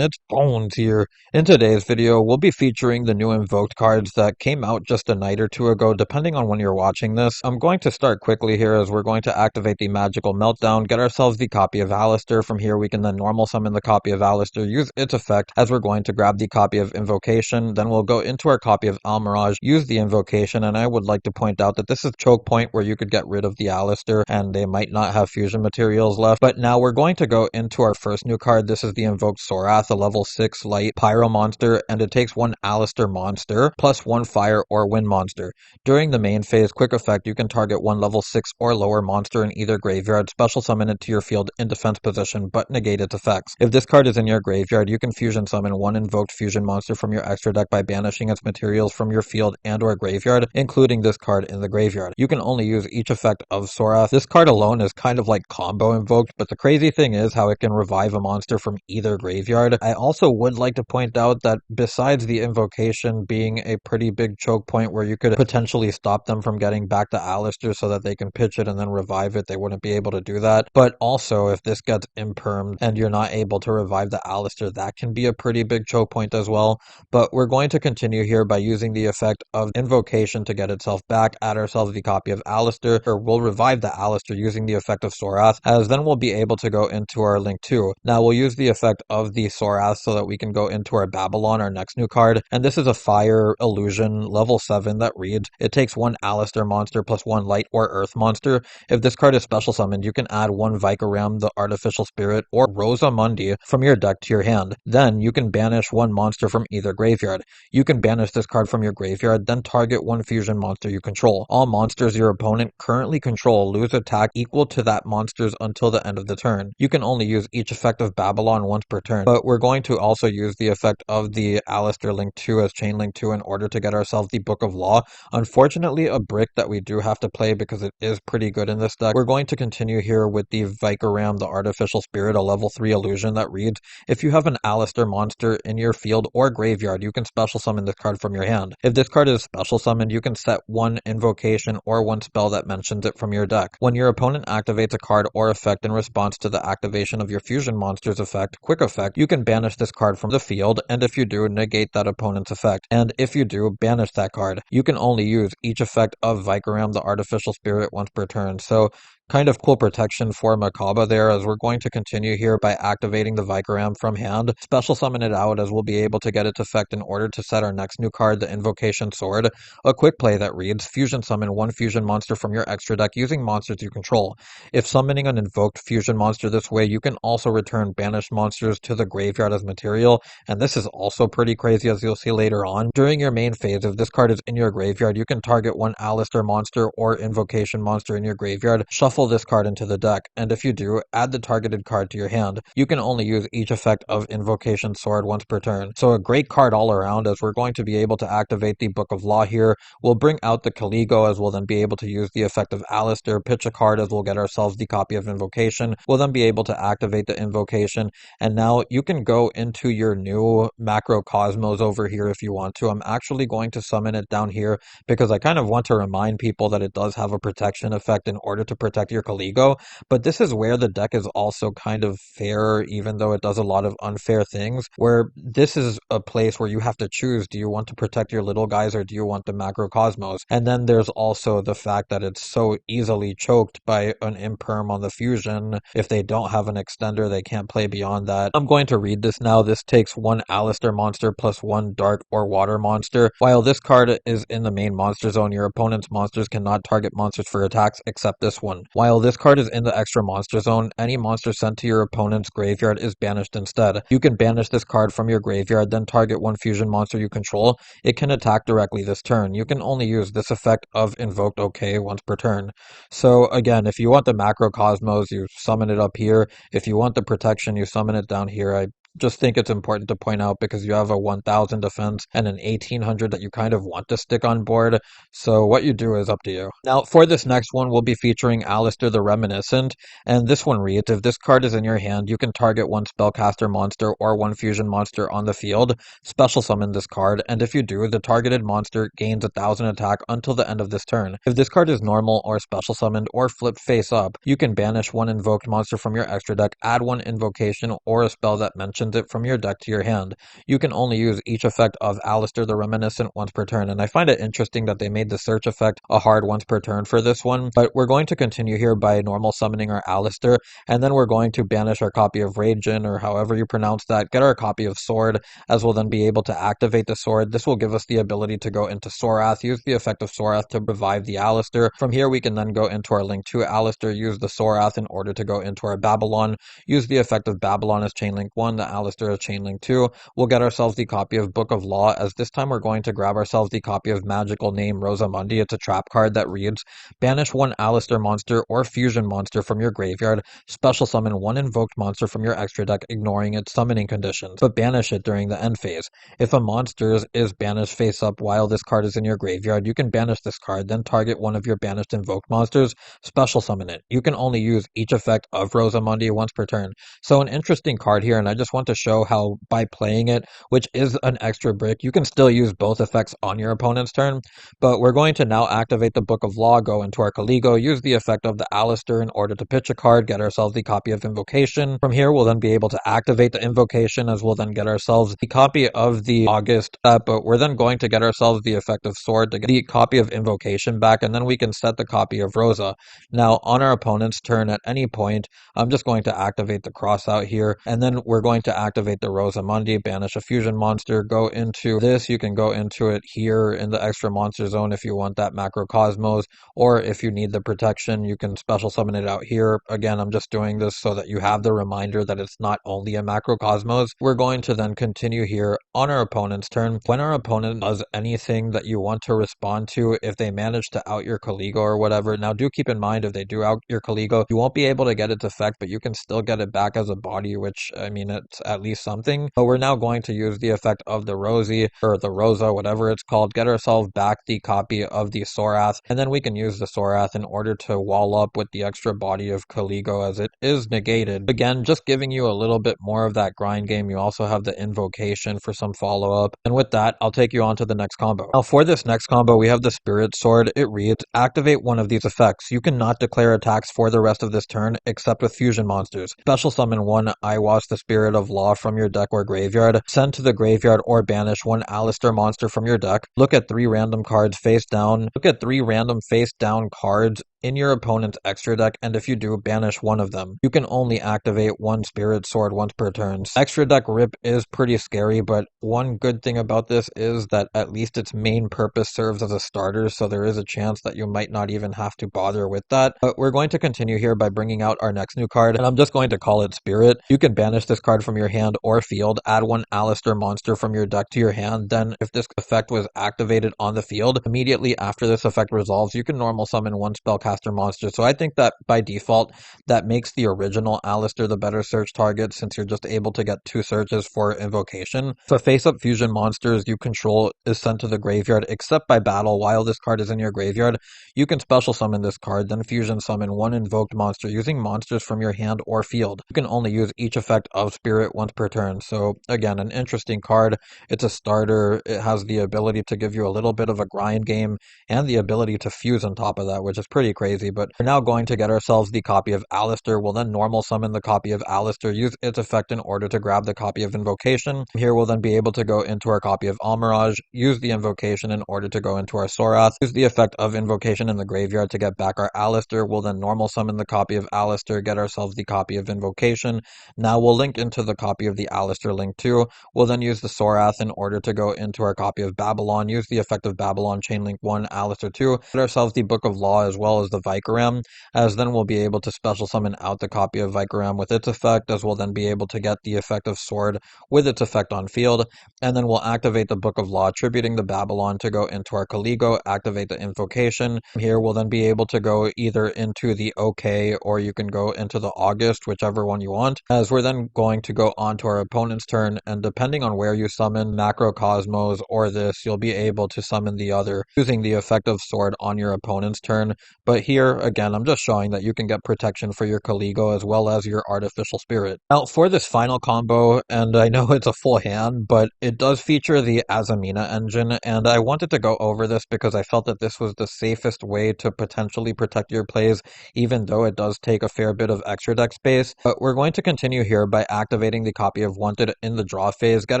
It's Bones here. In today's video, we'll be featuring the new Invoked cards that came out just a night or two ago, depending on when you're watching this. I'm going to start quickly here as we're going to activate the Magical Meltdown, get ourselves the copy of Alistair. From here, we can then normal summon the copy of Alistair, use its effect as we're going to grab the copy of Invocation. Then we'll go into our copy of Almirage, use the Invocation, and I would like to point out that this is choke point where you could get rid of the Alistair and they might not have fusion materials left. But now we're going to go into our first new card. This is the Invoked Sorath, a level 6 light pyro monster, and it takes one Alistair monster plus one fire or wind monster. During the main phase, quick effect, you can target one level 6 or lower monster in either graveyard, special summon it to your field in defense position, but negate its effects. If this card is in your graveyard, you can fusion summon one invoked fusion monster from your extra deck by banishing its materials from your field and or graveyard, including this card in the graveyard. You can only use each effect of Sorath. This card alone is kind of like combo invoked, but the crazy thing is how it can revive a monster from either graveyard. I also would like to point out that besides the invocation being a pretty big choke point where you could potentially stop them from getting back to Alistair so that they can pitch it and then revive it, they wouldn't be able to do that. But also, if this gets impermed and you're not able to revive the Alistair, that can be a pretty big choke point as well. But we're going to continue here by using the effect of invocation to get itself back, add ourselves the copy of Alistair, or we'll revive the Alistair using the effect of Sorath, as then we'll be able to go into our Link 2. Now we'll use the effect of the Sorath so that we can go into our Babylon, our next new card, and this is a fire illusion level 7 that reads, it takes one Alistair monster plus one light or earth monster. If this card is special summoned, you can add one Vykaram, the artificial spirit, or Rosamundi from your deck to your hand. Then you can banish one monster from either graveyard. You can banish this card from your graveyard, then target one fusion monster you control. All monsters your opponent currently control lose attack equal to that monster's until the end of the turn. You can only use each effect of Babylon once per turn, but we're going to also use the effect of the Alistair Link 2 as Chain Link 2 in order to get ourselves the Book of Law. Unfortunately, a brick that we do have to play because it is pretty good in this deck. We're going to continue here with the Vykaram, the artificial spirit, a level 3 illusion that reads, if you have an Alistair monster in your field or graveyard, you can special summon this card from your hand. If this card is special summoned, you can set one invocation or one spell that mentions it from your deck. When your opponent activates a card or effect in response to the activation of your fusion monster's effect, quick effect, you can banish this card from the field, and if you do, negate that opponent's effect. And if you do, banish that card. You can only use each effect of Vykaram, the artificial spirit, once per turn. So kind of cool protection for Makaba there, as we're going to continue here by activating the Vykaram from hand, special summon it out as we'll be able to get its effect in order to set our next new card, the Invocation Sword, a quick play that reads, fusion summon one fusion monster from your extra deck using monsters you control. If summoning an invoked fusion monster this way, you can also return banished monsters to the graveyard as material, and this is also pretty crazy as you'll see later on. During your main phase, if this card is in your graveyard, you can target one Alistair monster or invocation monster in your graveyard, shuffle this card into the deck, and if you do, add the targeted card to your hand. You can only use each effect of Invocation Sword once per turn. So a great card all around, as we're going to be able to activate the Book of Law here. We'll bring out the Caligo, as we'll then be able to use the effect of Alistair, pitch a card as we'll get ourselves the copy of Invocation. We'll then be able to activate the Invocation, and now you can go into your new Macro Cosmos over here if you want to. I'm actually going to summon it down here because I kind of want to remind people that it does have a protection effect in order to protect your Caligo, but this is where the deck is also kind of fair, even though it does a lot of unfair things, where this is a place where you have to choose, do you want to protect your little guys or do you want the Macro Cosmos? And then there's also the fact that it's so easily choked by an imperm on the fusion. If they don't have an extender, they can't play beyond that. I'm going to read this now. This takes one Alistair monster plus one dark or water monster. While this card is in the main monster zone, your opponent's monsters cannot target monsters for attacks except this one. While this card is in the extra monster zone, any monster sent to your opponent's graveyard is banished instead. You can banish this card from your graveyard, then target one fusion monster you control. It can attack directly this turn. You can only use this effect of Invoked OK once per turn. So again, if you want the Macro Cosmos, you summon it up here. If you want the protection, you summon it down here. I just think it's important to point out because you have a 1000 defense and an 1800 that you kind of want to stick on board, so what you do is up to you. Now for this next one, we'll be featuring Alistair the Reminiscent, and this one reads, if this card is in your hand, you can target one spellcaster monster or one fusion monster on the field, special summon this card, and if you do, the targeted monster gains 1000 attack until the end of this turn. If this card is normal or special summoned or flipped face up, you can banish one invoked monster from your extra deck, add one invocation or a spell that mentions sends it from your deck to your hand. You can only use each effect of Alistair the Reminiscent once per turn, and I find it interesting that they made the search effect a hard once per turn for this one, but we're going to continue here by normal summoning our Alistair, and then we're going to banish our copy of Ragin, or however you pronounce that, get our copy of Sword, as we'll then be able to activate the Sword. This will give us the ability to go into Sorath, use the effect of Sorath to revive the Alistair. From here we can then go into our Link 2 Alistair, use the Sorath in order to go into our Babylon, use the effect of Babylon as Chainlink 1, the Alistair as Chainlink 2. We'll get ourselves the copy of Book of Law, as this time we're going to grab ourselves the copy of Magical Name Rosamundi. It's a trap card that reads, banish one Alistair monster or fusion monster from your graveyard, special summon one invoked monster from your extra deck, ignoring its summoning conditions, but banish it during the end phase. If a monster is banished face up while this card is in your graveyard, you can banish this card, then target one of your banished invoked monsters, special summon it. You can only use each effect of Rosamundi once per turn. So an interesting card here, and I just want to show how by playing it, which is an extra brick, you can still use both effects on your opponent's turn. But we're going to now activate the Book of Law, go into our Caligo, use the effect of the Alistair in order to pitch a card, get ourselves the copy of Invocation. From here, we'll then be able to activate the Invocation, as we'll then get ourselves the copy of the August, but we're then going to get ourselves the effect of Sword to get the copy of Invocation back, and then we can set the copy of Rosa. Now, on our opponent's turn at any point, I'm just going to activate the cross out here, and then we're going to activate the Rosamundi, banish a fusion monster, go into this. You can go into it here in the extra monster zone if you want that Macrocosmos, or if you need the protection, you can special summon it out here. Again, I'm just doing this so that you have the reminder that it's not only a Macrocosmos. We're going to then continue here on our opponent's turn. When our opponent does anything that you want to respond to, if they manage to out your Caligo or whatever, now do keep in mind, if they do out your Caligo, you won't be able to get its effect, but you can still get it back as a body, which, I mean, it's at least something. But we're now going to use the effect of the Rosie, or the Rosa, whatever it's called, get ourselves back the copy of the Sorath, and then we can use the Sorath in order to wall up with the extra body of Caligo, as it is negated. Again, just giving you a little bit more of that grind game. You also have the Invocation for some follow-up. And with that, I'll take you on to the next combo. Now, for this next combo, we have the Spirit Sword. It reads, activate one of these effects. You cannot declare attacks for the rest of this turn, except with fusion monsters. Special summon one Iwas, the Spirit of Law, from your deck or graveyard. Send to the graveyard or banish one Alistair monster from your deck. Look at 3 random cards face down. Look at 3 random face down cards in your opponent's extra deck, and if you do, banish one of them. You can only activate one Spirit Sword once per turn. Extra deck rip is pretty scary, but one good thing about this is that at least its main purpose serves as a starter, so there is a chance that you might not even have to bother with that. But we're going to continue here by bringing out our next new card, and I'm just going to call it Spirit. You can banish this card from your hand or field, add one Alistair monster from your deck to your hand, then if this effect was activated on the field, immediately after this effect resolves, you can normal summon one spellcaster monster. So I think that by default, that makes the original Alistair the better search target, since you're just able to get 2 searches for Invocation. So face-up fusion monsters you control is sent to the graveyard, except by battle. While this card is in your graveyard, you can special summon this card, then fusion summon one invoked monster using monsters from your hand or field. You can only use each effect of Spirit once per turn. So again, an interesting card. It's a starter. It has the ability to give you a little bit of a grind game, and the ability to fuse on top of that, which is pretty crazy. But we're now going to get ourselves the copy of Alistair. We'll then normal summon the copy of Alistair, use its effect in order to grab the copy of Invocation. Here we'll then be able to go into our copy of Almirage, use the Invocation in order to go into our Sorath, use the effect of Invocation in the graveyard to get back our Alistair. We'll then normal summon the copy of Alistair, get ourselves the copy of Invocation. Now we'll link into the copy of the Alistair Link 2. We'll then use the Sorath in order to go into our copy of Babylon, use the effect of Babylon, Chainlink 1, Alistair 2, get ourselves the Book of Law as well as the Vikaram, as then we'll be able to special summon out the copy of Vikaram with its effect, as we'll then be able to get the effect of Sword with its effect on field, and then we'll activate the Book of Law, attributing the Babylon to go into our Caligo, activate the Invocation. Here we'll then be able to go either into the OK, or you can go into the August, whichever one you want, as we're then going to go on to our opponent's turn, and depending on where you summon Macrocosmos or this, you'll be able to summon the other using the effect of Sword on your opponent's turn. But here, again, I'm just showing that you can get protection for your Caligo as well as your Artificial Spirit. Now, for this final combo, and I know it's a full hand, but it does feature the Azamina engine, and I wanted to go over this because I felt that this was the safest way to potentially protect your plays, even though it does take a fair bit of extra deck space. But we're going to continue here by activating activating the copy of Wanted in the draw phase, get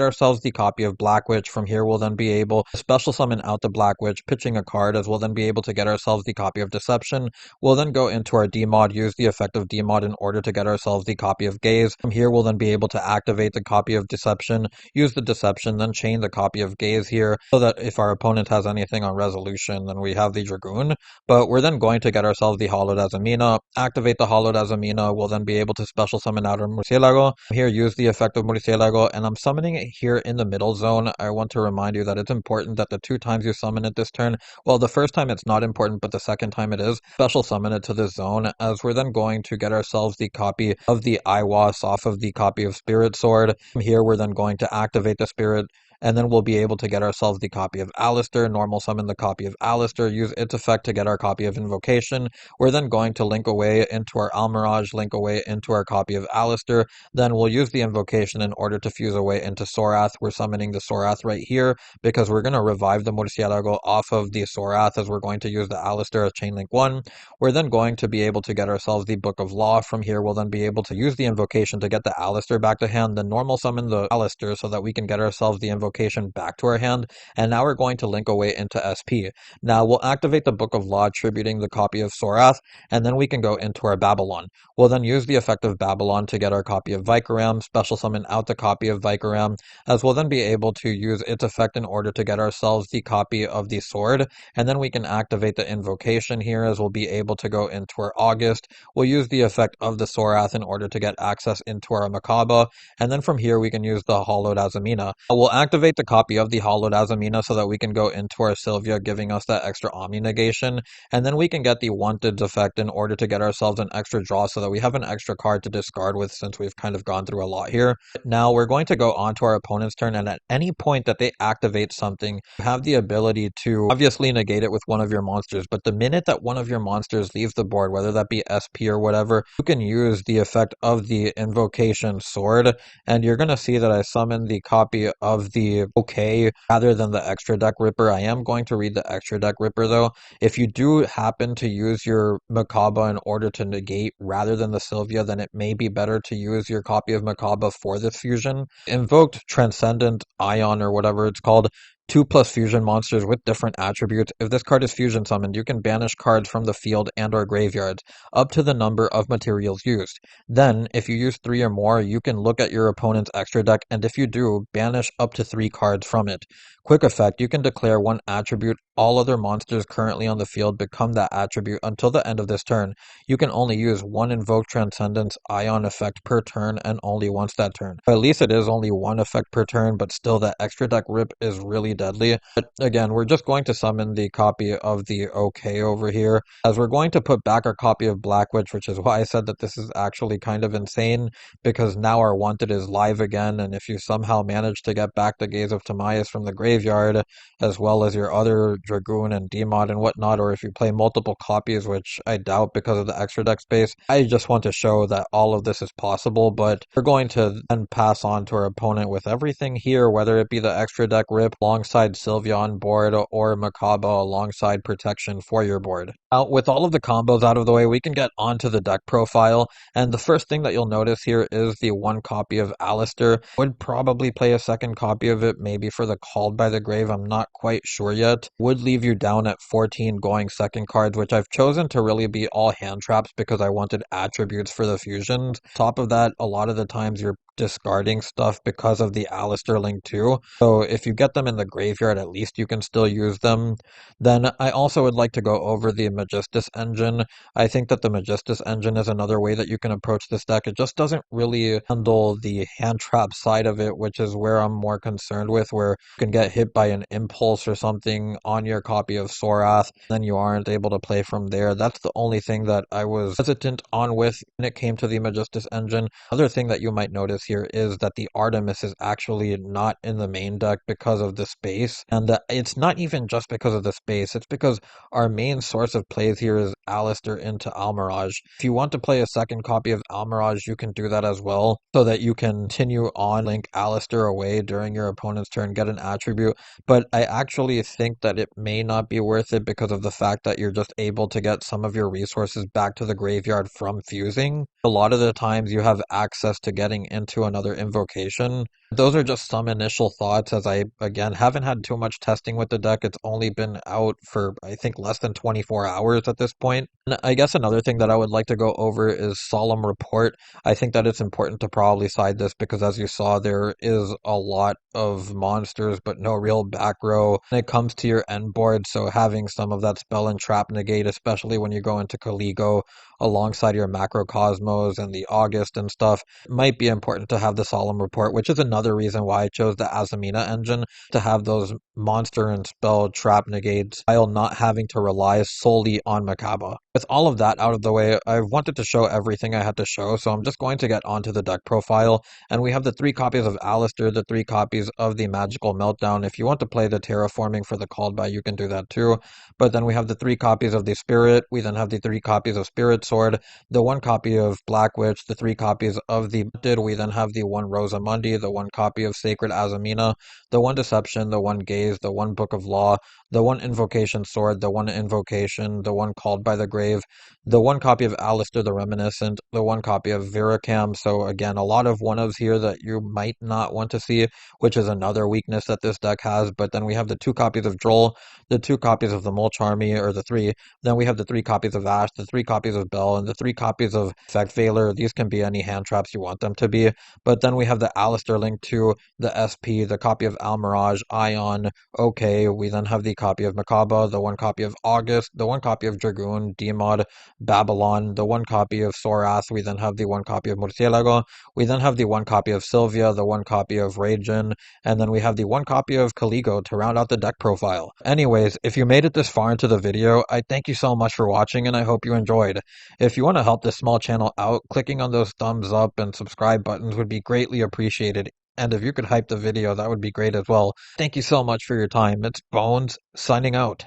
ourselves the copy of Black Witch. From here, we'll then be able to special summon out the Black Witch, pitching a card, as we'll then be able to get ourselves the copy of Deception. We'll then go into our D-Mod, use the effect of D-Mod in order to get ourselves the copy of Gaze. From here, we'll then be able to activate the copy of Deception, use the Deception, then chain the copy of Gaze here, so that if our opponent has anything on Resolution, then we have the Dragoon. But we're then going to get ourselves the Hollowed Azamina, activate the Hollowed Azamina, we'll then be able to special summon out our Murcielago. Here, use the effect of Murcielago, and I'm summoning it here in the middle zone. I want to remind you that it's important that the 2 times you summon it this turn, well, the first time it's not important, but the second time it is, special summon it to this zone, as we're then going to get ourselves the copy of the Iwas off of the copy of Spirit Sword. From here, we're then going to activate the Spirit, and then we'll be able to get ourselves the copy of Alistair, normal summon the copy of Alistair, use its effect to get our copy of Invocation. We're then going to link away into our Almirage, link away into our copy of Alistair, then we'll use the Invocation in order to fuse away into Sorath. We're summoning the Sorath right here, because we're going to revive the Murcielago off of the Sorath, as we're going to use the Alistair as Chain Link 1. We're then going to be able to get ourselves the Book of Law. From here, we'll then be able to use the Invocation to get the Alistair back to hand, then normal summon the Alistair so that we can get ourselves the Invocation back to our hand, and now we're going to link away into SP. Now we'll activate the Book of Law, attributing the copy of Sorath, and then we can go into our Babylon. We'll then use the effect of Babylon to get our copy of Vikaram, special summon out the copy of Vikaram, as we'll then be able to use its effect in order to get ourselves the copy of the sword, and then we can activate the Invocation here, as we'll be able to go into our August. We'll use the effect of the Sorath in order to get access into our Makaba, and then from here we can use the Hollowed Azamina. We'll activate the copy of the Hollowed Azamina so that we can go into our Sylvia, giving us that extra Omni negation, and then we can get the Wanted effect in order to get ourselves an extra draw so that we have an extra card to discard with, since we've kind of gone through a lot here. Now we're going to go on to our opponent's turn, and at any point that they activate something, you have the ability to obviously negate it with one of your monsters, but the minute that one of your monsters leaves the board, whether that be SP or whatever, you can use the effect of the Invocation Sword, and you're going to see that I summon the copy of the OK rather than the Extra Deck Ripper. I am going to read the Extra Deck Ripper though. If you do happen to use your Makaba in order to negate rather than the Sylvia, then it may be better to use your copy of Makaba for this fusion. Invoked Transcendent Ion, or whatever it's called, 2+ fusion monsters with different attributes. If this card is fusion summoned, you can banish cards from the field and or graveyards up to the number of materials used. Then, if you use 3 or more, you can look at your opponent's extra deck, and if you do, banish up to 3 cards from it. Quick effect, you can declare one attribute. All other monsters currently on the field become that attribute until the end of this turn. You can only use one Invoked Transcendence Ion effect per turn, and only once that turn. At least it is only one effect per turn, but still that Extra Deck Rip is really deadly. But again, we're just going to summon the copy of the OK over here, as we're going to put back our copy of Black Witch, which is why I said that this is actually kind of insane, because now our Wanted is live again, and if you somehow manage to get back the Gaze of Timaeus from the graveyard, as well as your other Dragoon and D-Mod and whatnot, or if you play multiple copies, which I doubt because of the extra deck space, I just want to show that all of this is possible. But we're going to then pass on to our opponent with everything here, whether it be the extra deck Rip alongside Sylvia on board, or Makaba alongside protection for your board. Now, with all of the combos out of the way, we can get onto the deck profile, and the first thing that you'll notice here is the one copy of Alistair. Would probably play a second copy of it, maybe for the Called by the Grave, I'm not quite sure yet. Would leave you down at 14 going second cards, which I've chosen to really be all hand traps because I wanted attributes for the fusions. Top of that, a lot of the times you're discarding stuff because of the Alistair link too. So if you get them in the graveyard, at least you can still use them. Then I also would like to go over the Magistus engine. I think that the Magistus engine is another way that you can approach this deck. It just doesn't really handle the hand trap side of it, which is where I'm more concerned with, where you can get hit by an impulse or something on your copy of Sorath, then you aren't able to play from there. That's the only thing that I was hesitant on with when it came to the Magistus engine. Other thing that you might notice here is that the Artemis is actually not in the main deck because of the space, and it's not even just because of the space, it's because our main source of plays here is Alistair into Almirage. If you want to play a second copy of Almirage, you can do that as well, so that you can continue on link Alistair away during your opponent's turn, get an attribute. But I actually think that it may not be worth it because of the fact that you're just able to get some of your resources back to the graveyard from fusing. A lot of the times you have access to getting into another invocation. Those are just some initial thoughts as I, again, haven't had too much testing with the deck. It's only been out for, I think, less than 24 hours at this point. And I guess another thing that I would like to go over is Solemn Report. I think that it's important to probably side this because, as you saw, there is a lot of monsters, but no real back row when it comes to your end board. So having some of that spell and trap negate, especially when you go into Caligo alongside your Macrocosmos and the August and stuff, might be important to have the Solemn Report, which is another reason why I chose the Azamina engine to have those monster and spell trap negates while not having to rely solely on Makaba. With all of that out of the way, I wanted to show everything I had to show, so I'm just going to get onto the deck profile. And we have the 3 copies of Alistair, the 3 copies of the Magical Meltdown. If you want to play the Terraforming for the Called By, you can do that too. But then we have the 3 copies of the Spirit. We then have the 3 copies of Spirit Sword, the 1 copy of Black Witch, the 3 copies of the Did. We then have the 1 Rosamundi, the 1 copy of Sacred Azamina, the 1 Deception, the 1 Gaze, the 1 Book of Law, the 1 Invocation Sword, the 1 Invocation, the 1 Called by the Grave, the 1 copy of Alistair the Reminiscent, the 1 copy of Viracam. So again, a lot of one-ofs here that you might not want to see, which is another weakness that this deck has. But then we have the 2 copies of Droll, the 2 copies of the Mulch Army, or the 3. Then we have the 3 copies of Ash, the 3 copies of Bell, and the 3 copies of Effect Veiler. These can be any hand traps you want them to be. But then we have the Alistair link to the SP, the copy of Almirage, Ion, OK. We then have the copy of Makaba, the 1 copy of August, the 1 copy of Dragoon, Demod, Babylon, the 1 copy of Sorath. We then have the 1 copy of Murcielago. We then have the 1 copy of Sylvia, the 1 copy of Ragin, and then we have the 1 copy of Caligo to round out the deck profile. Anyways, if you made it this far into the video, I thank you so much for watching and I hope you enjoyed. If you want to help this small channel out, clicking on those thumbs up and subscribe buttons would be greatly appreciated. And if you could hype the video, that would be great as well. Thank you so much for your time. It's Bones, signing out.